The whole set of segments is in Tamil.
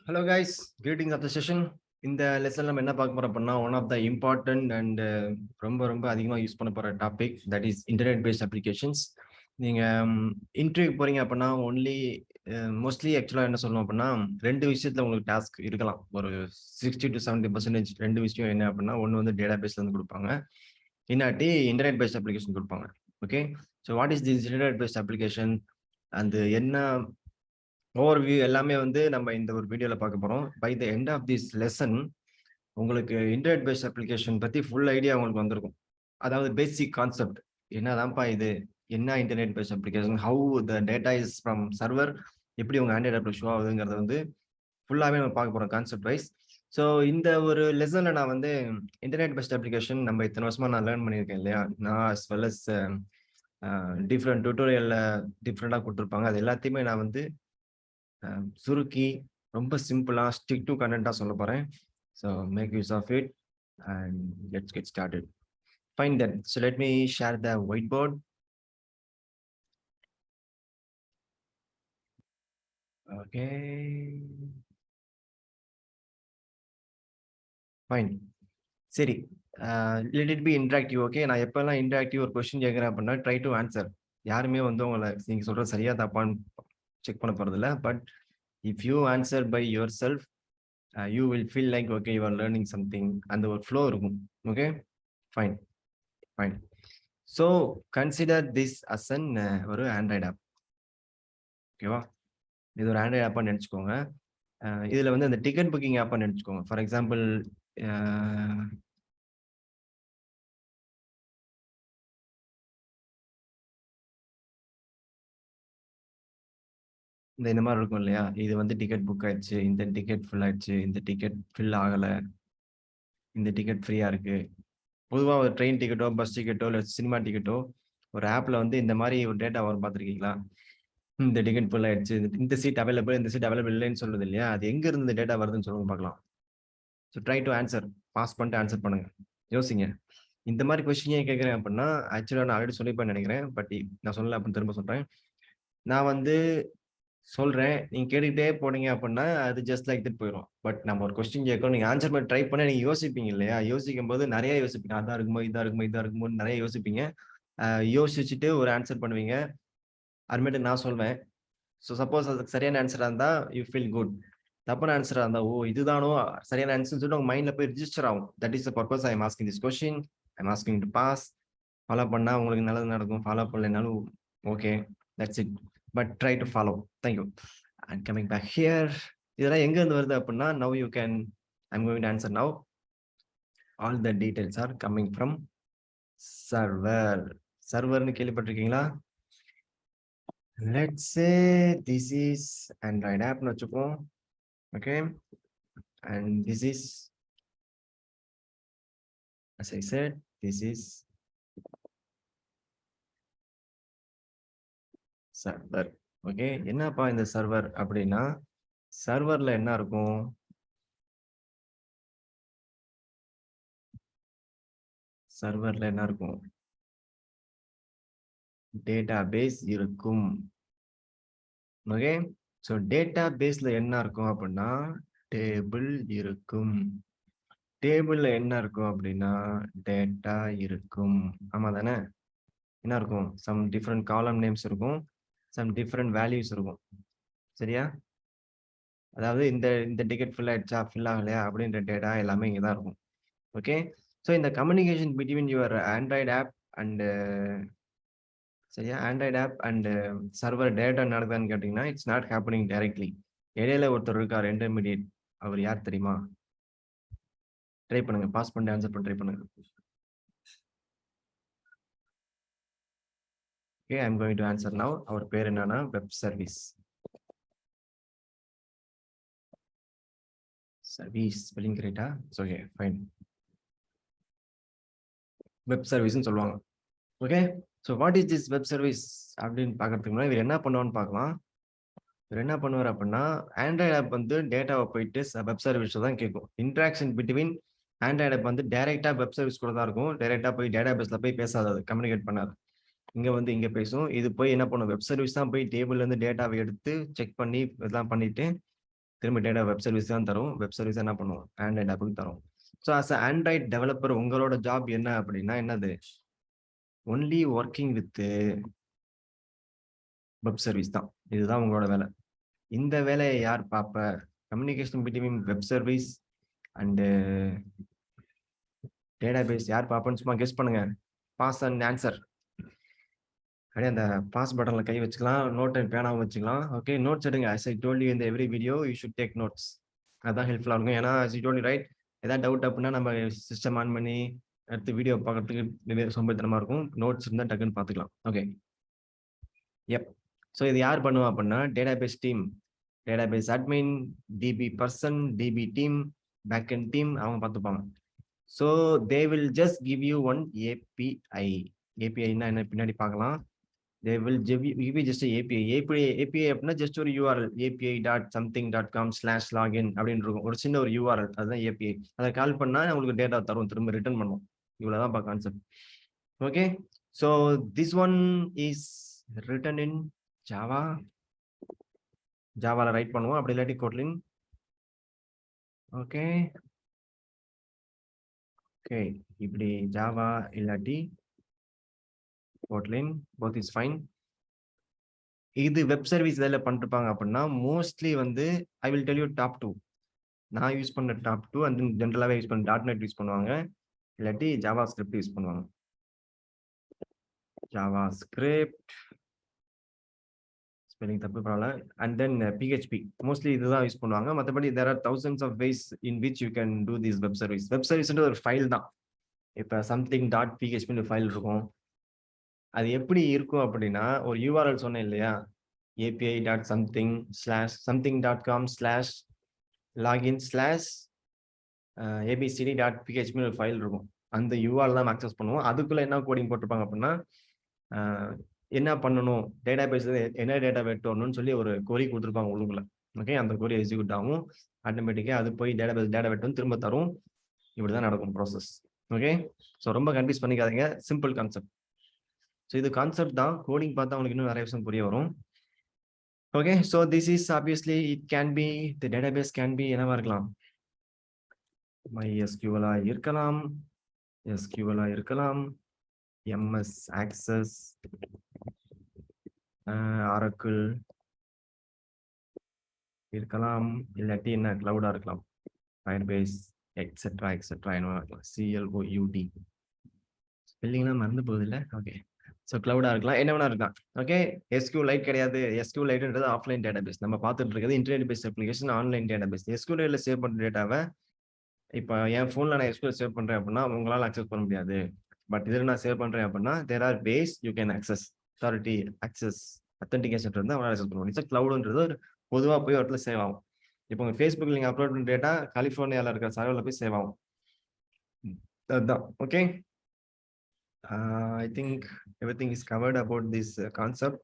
Hello guys, greetings of the session. இந்த லெசன்ல நம்ம என்ன பார்க்க போறோம் அப்படின்னா one of the important and ரொம்ப அதிகமாக யூஸ் பண்ண போற topic that is internet based applications. நீங்க இன்டர்வியூ போறீங்க அப்படின்னா ஒன்லி மோஸ்ட்லி ஆக்சுவலாக என்ன சொல்லணும் அப்படின்னா ரெண்டு விஷயத்துல உங்களுக்கு டாஸ்க் இருக்கலாம். ஒரு 60 to 70% ரெண்டு விஷயம் என்ன அப்படின்னா ஒன்று வந்து டேட்டா பேஸ்ல இருந்து கொடுப்பாங்க, இன்னாட்டி இன்டர்நெட் பேஸ்ட் அப்ளிகேஷன் கொடுப்பாங்க. Okay, so what is this internet based application அந்த என்ன ஓவர்வியூ எல்லாமே வந்து நம்ம இந்த ஒரு வீடியோல பார்க்க போறோம். By the end of this lesson உங்களுக்கு இன்டர்நெட் பேஸ்ட் அப்ளிகேஷன் பத்தி ஃபுல் ஐடியா உங்களுக்கு வந்திருக்கும். அதாவது பேசிக் கான்செப்ட் என்னதான்ப்பா இது, என்ன internet based application, how the data is from server, எப்படி உங்க ஆண்ட்ராய்டு ஆப்ல ஷோ ஆகுதுங்கிறத வந்து ஃபுல்லாவே நம்ம பார்க்க போறோம் கான்செப்ட் வைஸ். ஸோ இந்த ஒரு லெசன்ல நான் வந்து இன்டர்நெட் பேஸ்ட் அப்ளிகேஷன் நம்ம இத்தனை வருஷமா நான் லேர்ன் பண்ணியிருக்கேன் இல்லையா, நான் அஸ் வெல் அஸ் டிஃப்ரெண்ட் டியூட்டோரியல்ல டிஃப்ரெண்டாக கொடுத்துருப்பாங்க. அது எல்லாத்தையுமே நான் வந்து சுருக்கி ரொம்ப சிம்பிளா ஸ்டிக் டு கண்டென்ட்டா சொல்ல போறேன். So make use of it and let's get started. Fine then. So let me share the white board. Okay, fine. சரி, let it be interactive. Okay, நான் எப்பெல்லாம் இன்டராக்டிவ் ஒரு கொஸ்டின் கேட்குறேன் அப்படின்னா ட்ரை டு ஆன்சர். யாருமே வந்து உங்களை நீங்க சொல்றது சரியா தப்பான்னு செக் பண்ண போறதில்ல. But if you answer by yourself you will feel like okay you are learning something. அந்த ஒரு ஃப்ளோ இருக்கும். Okay, fine fine. So consider this as an ஒரு ஆண்ட்ராய்டு ஆப். ஓகேவா, இது ஒரு ஆண்ட்ராய்டு ஆப்பாக நினச்சிக்கோங்க. இதில் வந்து அந்த டிக்கெட் புக்கிங் ஆப்பாக நினச்சிக்கோங்க. ஃபார் எக்ஸாம்பிள் இந்த மாதிரி இருக்கும் இல்லையா, இது வந்து டிக்கெட் புக் ஆயிடுச்சு, இந்த டிக்கெட் ஃபுல் ஆயிடுச்சு, இந்த டிக்கெட் ஃபில் ஆகலை, இந்த டிக்கெட் ஃப்ரீயாக இருக்குது. பொதுவாக ஒரு ட்ரெயின் டிக்கெட்டோ பஸ் டிக்கெட்டோ இல்லை சினிமா டிக்கெட்டோ ஒரு ஆப்பில் வந்து இந்த மாதிரி ஒரு டேட்டா வரும், பார்த்துருக்கீங்களா? இந்த டிக்கெட் ஃபுல் ஆயிடுச்சு, இந்த சீட் அவைலபிள், இந்த சீட் அவைலபிள் இல்லைன்னு சொல்லுது இல்லையா, அது எங்க இருந்து இந்த டேட்டா வருதுன்னு சொல்லுங்க பார்க்கலாம். So try to answer, pause பண்ணிட்டு ஆன்சர் பண்ணுங்க, யோசிங்க. இந்த மாதிரி கொஸ்டின் ஏன் கேட்குறேன் அப்படின்னா ஆக்சுவலாக நான் ஆல்ரெடி சொல்லிப்பேன் நினைக்கிறேன், பட் நான் சொல்லல அப்படின்னு திரும்ப சொல்றேன். நான் வந்து சொல்றேன், நீங்க கேட்டுக்கிட்டே போனீங்க அப்படின்னா அது ஜஸ்ட் லைக் தட் போயிடும். பட் நம்ம ஒரு கொஸ்டின் கேட்கணும், நீங்க ஆன்சர் பண்ணி ட்ரை பண்ண நீங்க யோசிப்பீங்க இல்லையா, யோசிக்கும் போது நிறைய யோசிப்பீங்க, அதான் இருக்குமோ இதா இருக்குமோ இதா இருக்குமோ நிறைய யோசிப்பீங்க. யோசிச்சுட்டு ஒரு ஆன்சர் பண்ணுவீங்க. அப்புறமேட்டு நான் சொல்வேன். ஸோ சப்போஸ் அதுக்கு சரியான ஆன்சரா இருந்தா யூ ஃபீல் குட். தப்பான ஆன்சரா இருந்தா ஓ இதுதானோ சரியான ஆன்சர்னு சொல்லிட்டு உங்க மைண்ட்ல போய் ரிஜிஸ்டர் ஆகும். That is the purpose I am asking this question. I am asking to pass. Follow பண்ணா உங்களுக்கு நல்லது நடக்கும், ஃபாலோ பண்ணலைனாலும் okay, that's it. But try to follow. Thank you. And coming back here, இதெல்லாம் எங்க இருந்து வருது அப்படின்னா now you can, I am going to answer now. All the details are coming from server. சர்வர்னு கேள்விப்பட்டிருக்கீங்களா? Let's say this is Android app னு வச்சுப்போம். Okay, and this is, as I said, this is server. Okay, என்னப்பா இந்த சர்வர் அப்படின்னா சர்வர்ல என்ன இருக்கும்? சர்வர்ல என்ன இருக்கும்? டேட்டாபேஸ் இருக்கும். ஓகே, ஸோ டேட்டாபேஸ்ல என்ன இருக்கும் அப்படின்னா டேபிள் இருக்கும். டேபிள்ல என்ன இருக்கும் அப்படின்னா டேட்டா இருக்கும். ஆமா தானே? என்ன இருக்கும்? சம் டிஃப்ரெண்ட் காலம் நேம்ஸ் இருக்கும், சம் டிஃப்ரெண்ட் வேல்யூஸ் இருக்கும். சரியா? அதாவது இந்த இந்த டிக்கெட் ஃபில் ஆயிடுச்சா, ஃபில் ஆகலையா அப்படின்ற டேட்டா எல்லாமே இங்கே தான் இருக்கும். ஓகே, ஸோ இந்த communication between your Android app and சரியா Android app and server data நடக்குதான்னு கேட்டிங்கன்னா இட்ஸ் நாட் ஹேப்பனிங் டைரக்ட்லி. இடையில ஒருத்தர் இருக்கார் இன்டர்மீடியட், அவர் யார் தெரியுமா? ட்ரை பண்ணுங்க, பாஸ் பண்ணி ஆன்சர் பண்ண ட்ரை பண்ணுங்க. Okay, I am going to answer now. அவர் பேர் என்னன்னா வெப் சர்வீஸ். சர்வீஸ் ஸ்பெல்லிங் கரெக்டா? ஓகே ஃபைன், வெப் சர்வீஸ்னு சொல்லுவாங்க. Okay, so what is this web service அப்படின்னு பார்க்கறதுக்கு முன்னாடி இவர் என்ன பண்ணுவான்னு பார்க்கலாம். இவர் என்ன பண்ணுவார் அப்படின்னா ஆண்ட்ராய்டு ஆப் வந்து டேட்டாவை போயிட்டு வெப் சர்வீஸ் தான் கேட்கும். இன்ட்ராக்ஷன் பிட்வீன் ஆண்ட்ராய்டு ஆப் வந்து டைரெக்டா வெப் சர்வீஸ் கூட தான் இருக்கும். டைரெக்டா போய் டேட்டா பேஸ்ல போய் பேசாது, அது கம்யூனிகேட் பண்ணாது. இங்க வந்து இங்க பேசும். இது போய் என்ன பண்ணும், வெப் சர்வீஸ் தான் போய் டேபிள்ல இருந்து டேட்டாவை எடுத்து செக் பண்ணி இதெல்லாம் பண்ணிட்டு திரும்ப டேட்டா வெப் சர்வீஸ் தான் தரும். வெப் சர்வீஸ் என்ன பண்ணும்? ஆண்ட்ராய்டு ஆப்புக்கு தரும். So as a Android developer உங்களோட ஜாப் என்ன அப்படின்னா என்னது? Only working with web service தான். இதுதான் உங்களோட வேலை. இந்த வேலையை யார் பார்ப்ப? Communication between web service and database யார் பார்ப்பேன்னு சும்மா கெஸ் பண்ணுங்க. Pass and answer. அப்படியே அந்த பாஸ் பட்டன்ல கை வச்சுக்கலாம், நோட் அண்ட் பேனாவும் வச்சுக்கலாம். ஓகே, நோட்ஸ் எடுங்க. as I told you in the every video you should take notes. அதான் ஹெல்ப்ஃபுல்லா இருக்கும். ஏன்னா as I told you right, ஏதாவது டவுட் அப்படின்னா நம்ம சிஸ்டம் ஆன் பண்ணி அடுத்து வீடியோ பார்க்கறதுக்கு சோம்பேறித்தனமா இருக்கும். நோட்ஸ் இருந்தா டக்குன்னு பார்த்துக்கலாம். ஓகே, எப். ஸோ இது யார் பண்ணுவா அப்படின்னா database team, database admin, DB person, DB team, backend team அவங்க பார்த்துப்பாங்க. So they will just give you one API. ஏபிஐன்னா என்ன பின்னாடி பார்க்கலாம். they will give you just a API அப்படின்னா ஜஸ்ட் ஒரு URL api.something.com/login அப்படின்னு இருக்கும். ஒரு சின்ன ஒரு URL அதுதான் API. அதை கால் பண்ணா உங்களுக்கு டேட்டா தரும், திரும்ப ரிட்டர்ன் பண்ணும். இவ்வளவுதான் concept. Okay, so this one is written in Java. ஜாவால ரைட் பண்ணுவோம், அப்படி இல்லாட்டி கோட்லின். ஓகே ஓகே, இப்படி ஜாவா இல்லாட்டி கோட்லின், போத் இஸ் ஃபைன். இது வெப் சர்வீஸ் வேலை பண்ணிருப்பாங்க அப்படின்னா மோஸ்ட்லி வந்து I will tell you top 2. நான் யூஸ் பண்ண டாப் 2 அண்ட் ஜென்ரலாகவே யூஸ் பண்ண .NET யூஸ் பண்ணுவாங்க, இல்லாட்டி ஜாவா ஸ்கிரிப்ட் யூஸ் பண்ணுவாங்க. ஜாவா ஸ்கிரிப்ட் ஸ்பெல்லிங் தப்பு பரவாயில்ல. அண்ட் தென் PHP மோஸ்ட்லி இதுதான் யூஸ் பண்ணுவாங்க. மற்றபடி there are thousands of ways in which you can do this web service. Web சர்வீஸ்ன்றது ஒரு ஃபைல் தான். இப்போ something.php ஃபைல் இருக்கும். அது எப்படி இருக்கும் அப்படின்னா ஒரு URL சொன்னேன் இல்லையா, api.something/login/abcd.php ஒரு ஃபைல் இருக்கும். அந்த URL தான் அக்சஸ் பண்ணுவோம். அதுக்குள்ள என்ன கோடிங் போட்டிருப்பாங்க அப்படின்னா என்ன பண்ணணும், டேட்டாபேஸ்ல என்ன டேட்டா வெட்டணும்னு சொல்லி ஒரு கொரி கொடுத்துருப்பாங்க உள்ளுக்குள்ள. ஓகே, அந்த கொரி எக்ஸிக்யூட் ஆகும் ஆட்டோமேட்டிக்காக. அது போய் டேட்டாபேஸ் டேட்டா வெட்டணும் திரும்ப தரும். இப்படிதான் நடக்கும் ப்ராசஸ். ஓகே, ஸோ ரொம்ப கன்ஃபியூஸ் பண்ணிக்காதீங்க, சிம்பிள் கான்செப்ட். ஸோ இது கான்செப்ட் தான், கோடிங் பார்த்தா உங்களுக்கு இன்னும் நிறைய விஷயம் புரிய வரும். Okay, so this is obviously it can be the database can be என்னவா இருக்கலாம், MySQL இருக்கலாம், SQL இருக்கலாம், MS Access, Oracle இருக்கலாம், இல்லாட்டி என்ன கிளவுடா இருக்கலாம், Firebase எக்ஸெட்ரா என்னவா இருக்கலாம், CLOUD ஸ்பெல்லிங்லாம் மறந்து போகுது இல்லை. ஓகே, ஸோ கிளவுடா இருக்கலாம், என்ன வேணா இருக்கலாம். ஓகே, SQLite கிடையாது. SQLiteன்றது ஆஃப்லைன் டேட்டாபேஸ். நம்ம பார்த்துட்டு இருக்கிறது internet based application, online database. SQLite save பண்ணுற டேட்டாவை இப்போ என் ஃபோனில் நான் SQL சேவ் பண்ணுறேன் அப்படின்னா உங்களால் அக்சஸ் பண்ண முடியாது. பட் இதில் நான் சேவ் பண்ணுறேன் அப்படின்னா there are ways you can access. Authority access authentication இருந்தால் அவங்களால அக்சஸ் பண்ண முடியும். கிளவுடுன்றது ஒரு பொதுவாக போய் இடத்துல சேவ் ஆகும். இப்போ உங்கள் ஃபேஸ்புக்கில் நீங்கள் அப்லோட் பண்ணுற டேட்டா கலிஃபோர்னியாவில் இருக்கிற சர்வரில் போய் சேவ் ஆகும். அதுதான். Okay, I think everything is covered about this concept.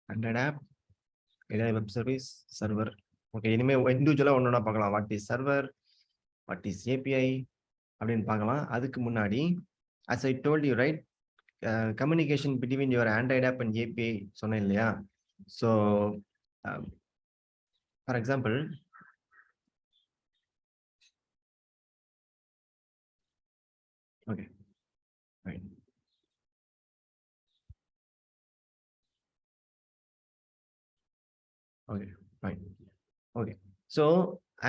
Android app, web service, server. Okay, இனிமேல் இண்டிவிஜுவலாக ஒன்று பார்க்கலாம். What is server, what is API அப்படின்னு பார்க்கலாம். அதுக்கு முன்னாடி as I told you right, communication between your Android app and API சொன்னேன் இல்லையா. So for example okay right, okay fine. Okay, so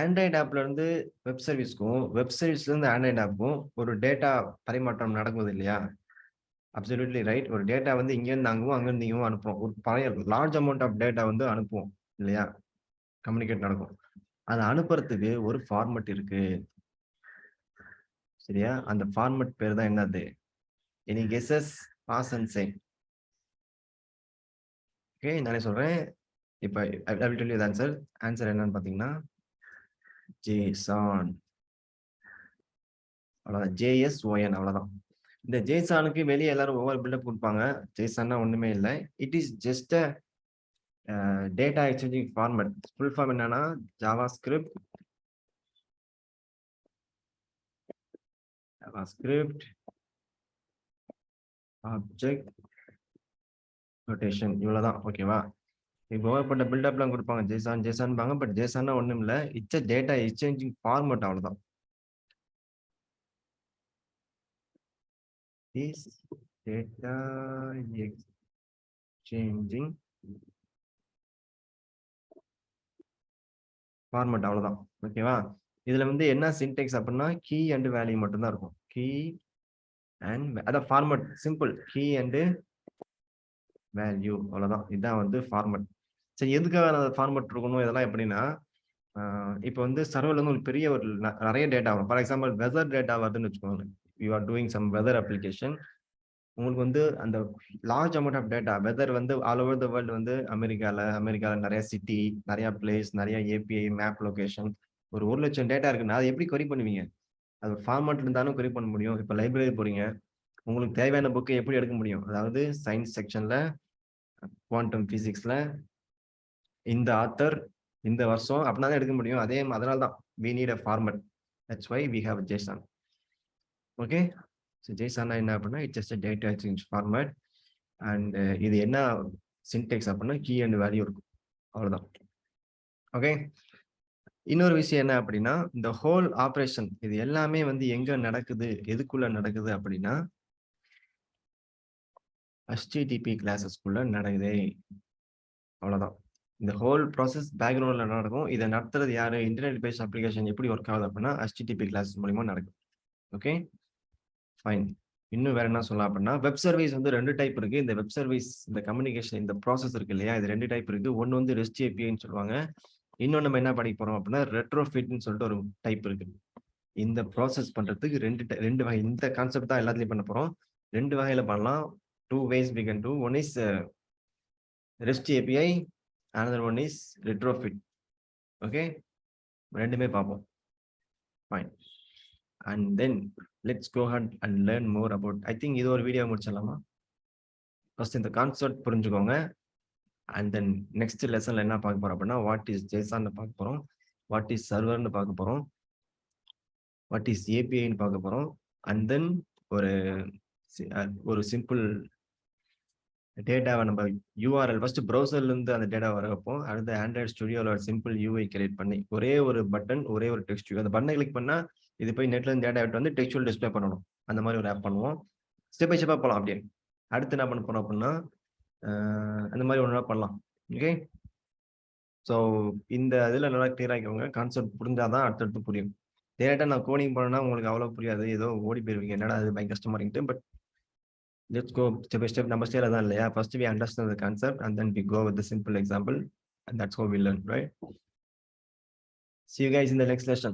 Android ஆப்ல இருந்து வெப் சர்வீஸ்க்கும் வெப் சர்வீஸ்ல இருந்து ஆண்ட்ராய்டு ஆப்புக்கும் ஒரு டேட்டா பரிமாற்றம் நடக்குது இல்லையா. Absolutely right. ஒரு டேட்டா வந்து இங்கேருந்து அங்கவும் அங்கேருந்து இங்கேயும் அனுப்புவோம். ஒரு பழைய லார்ஜ் அமௌண்ட் ஆஃப் டேட்டா வந்து அனுப்புவோம் இல்லையா, கம்யூனிகேட் நடக்கும். அதை அனுப்புறதுக்கு ஒரு ஃபார்மட் இருக்கு சரியா. அந்த ஃபார்மட் பேர் தான் என்னது, any guesses, pause and say. Okay, நானே சொல்றேன். இப்போ I will tell you the answer. Answer என்னன்னு பார்த்தீங்கன்னா JSON. அவ்வளோதான், JSON அவ்வளோதான். இந்த ஜேசானுக்கு வெளியே எல்லாரும் ஒவ்வொரு பில்டப் கொடுப்பாங்க. ஜேசான்னா ஒண்ணுமே இல்லை. It is just a data exchanging format. Full form என்னன்னா JavaScript ஆப்ஜெக்ட் நோட்டேஷன், இவ்வளவுதான். ஓகேவா, இப்போ ஏகப்பட்ட பில்டப்லாம் கொடுப்பாங்க ஜேசான்பாங்க. பட் ஜேசான்னா ஒண்ணும் இல்ல. It's a data exchanging format அவ்வளவுதான். இஸ் டேட்டா எக்ஸ்சேஞ்சிங் ஃபார்மட் அவ்வளவுதான். ஓகேவா? இதுல வந்து என்ன சின்டெக்ஸ் அப்படின்னா கீ அண்ட் வேல்யூ மட்டும் தான் இருக்கும். கீ அண்ட் அதான் format simple. Key and value அவ்வளவுதான். இதுதான் வந்து ஃபார்மட். சரி, எதுக்காக அந்த ஃபார்மட் இருக்கணும் இதெல்லாம் எப்படின்னா, இப்போ வந்து சர்வர்ல வந்து ஒரு பெரிய ஒரு நிறைய டேட்டா வரும். ஃபார் எக்ஸாம்பிள் வெதர் டேட்டா வருதுன்னு வச்சுக்கோங்க. You are doing some weather application. உங்களுக்கு வந்து அந்த large amount of data weather வந்து ஆல் ஓவர் த வேர்ல்டு வந்து அமெரிக்கால நிறைய சிட்டி, நிறைய பிளேஸ், நிறைய ஏபிஐ மேப் லொகேஷன் ஒரு 1,00,000 டேட்டா இருக்குன்னா அதை எப்படி query பண்ணுவீங்க? அது ஃபார்மட் இருந்தாலும் query பண்ண முடியும். இப்போ லைப்ரரி போறீங்க, உங்களுக்கு தேவையான புக்கை எப்படி எடுக்க முடியும்? அதாவது சயின்ஸ் செக்ஷன்ல, குவாண்டம் பிசிக்ஸ்ல இந்த ஆத்தர் இந்த வருஷம் அப்படின்னா தான் எடுக்க முடியும். அதனால தான் we need a format. That's why we have JSON. Okay, so ஜேசான்னா என்ன அப்படின்னா it's just data exchange format. And இது என்ன சின்டெக்ஸ் அப்படின்னா கீ அண்ட் வேல்யூ இருக்கும், அவ்வளோதான். ஓகே, இன்னொரு விஷயம் என்ன அப்படின்னா இந்த ஹோல் ஆப்ரேஷன் இது எல்லாமே வந்து எங்க நடக்குது, எதுக்குள்ள நடக்குது அப்படின்னா HTTP கிளாஸஸ்க்குள்ள நடக்குது, அவ்வளோதான். இந்த ஹோல் ப்ராசஸ் பேக்ரவுண்ட்ல நடக்கும். இதை நடத்துறது யாரு? இன்டர்நெட் பேஸ்ட் அப்ளிகேஷன் எப்படி ஒர்க் ஆகுது அப்படின்னா HTTP கிளாஸஸ் மூலியமா நடக்கும். Okay, fine. இன்னும் வேற என்ன சொல்லலாம் அப்படின்னா வெப் சர்வீஸ் வந்து 2 டைப் இருக்கு. இந்த வெப் சர்வீஸ் இந்த கம்யூனிகேஷன் இந்த ப்ராசஸ் இருக்கு இல்லையா, இது 2 டைப் இருக்கு. ஒன்னு வந்து REST APIன்னு சொல்லுவாங்க. இன்னொன்று நம்ம என்ன படிக்க போறோம் அப்படின்னா ரெட்ரோஃபிட்னு சொல்லிட்டு ஒரு டைப் இருக்கு. இந்த ப்ராசஸ் பண்றதுக்கு ரெண்டு வகை. இந்த கான்செப்ட் தான் எல்லாத்துலயும் பண்ண போறோம். 2 வகையில பண்ணலாம். 2 ways we can do. One is REST API, another one is retrofit. Okay, ரெண்டுமே பார்ப்போம். Fine. And then let's go ahead and learn more about. I think இது ஒரு வீடியோ முடிச்சிடலாமா? ஃபர்ஸ்ட் இந்த கான்செப்ட் புரிஞ்சுக்கோங்க. அண்ட் தென் நெக்ஸ்ட் லெசன்ல என்ன பார்க்க போறோம் அப்படின்னா வாட் இஸ் ஜேசான்னு பார்க்க போறோம், வாட் இஸ் சர்வர்னு பார்க்க போறோம், வாட் இஸ் ஏபிஐன்னு பார்க்க போறோம். அண்ட் தென் ஒரு சிம்பிள் டேட்டாவை நம்ம யூஆர்எல் ஃபர்ஸ்ட் ப்ரௌசர்ல இருந்து அந்த டேட்டா வர வைப்போம். அடுத்து ஆண்ட்ராய்டு ஸ்டுடியோல ஒரு சிம்பிள் யூஐ கிரியேட் பண்ணி ஒரே ஒரு பட்டன், ஒரே ஒரு டெக்ஸ்ட், அந்த பட்டனை கிளிக் பண்ணா இது போய் நெட்ல இருந்து டேட்டா எடுத்து வந்து டெக்ஸ்டுவல் டிஸ்பிளே பண்ணணும். அந்த மாதிரி ஒரு ஆப் பண்ணுவோம். ஸ்டெப் பை ஸ்டெப்பா போகலாம். அப்படியே அடுத்து என்ன பண்ண போறோம் அப்படின்னா அந்த மாதிரி ஒன்றா பண்ணலாம். ஓகே, ஸோ இந்த இதில் நல்லா கிளியர் ஆகிக்கோங்க. கான்செப்ட் புரிஞ்சாதான் அடுத்தடுத்து புரியும். டேரக்டா நான் கோடிங் பண்ணேன்னா உங்களுக்கு அவ்வளோ புரியாது, ஏதோ ஓடி போயிருவீங்க, என்னடா அது பயங்கர கஷ்டமா இருக்குன்ட்டு. But let's go step by step. நம்ம ஸ்டைல தான் இல்லையா, first we understand the concept and then we go with the simple example and that's how we learn, right? See you guys in the next lesson.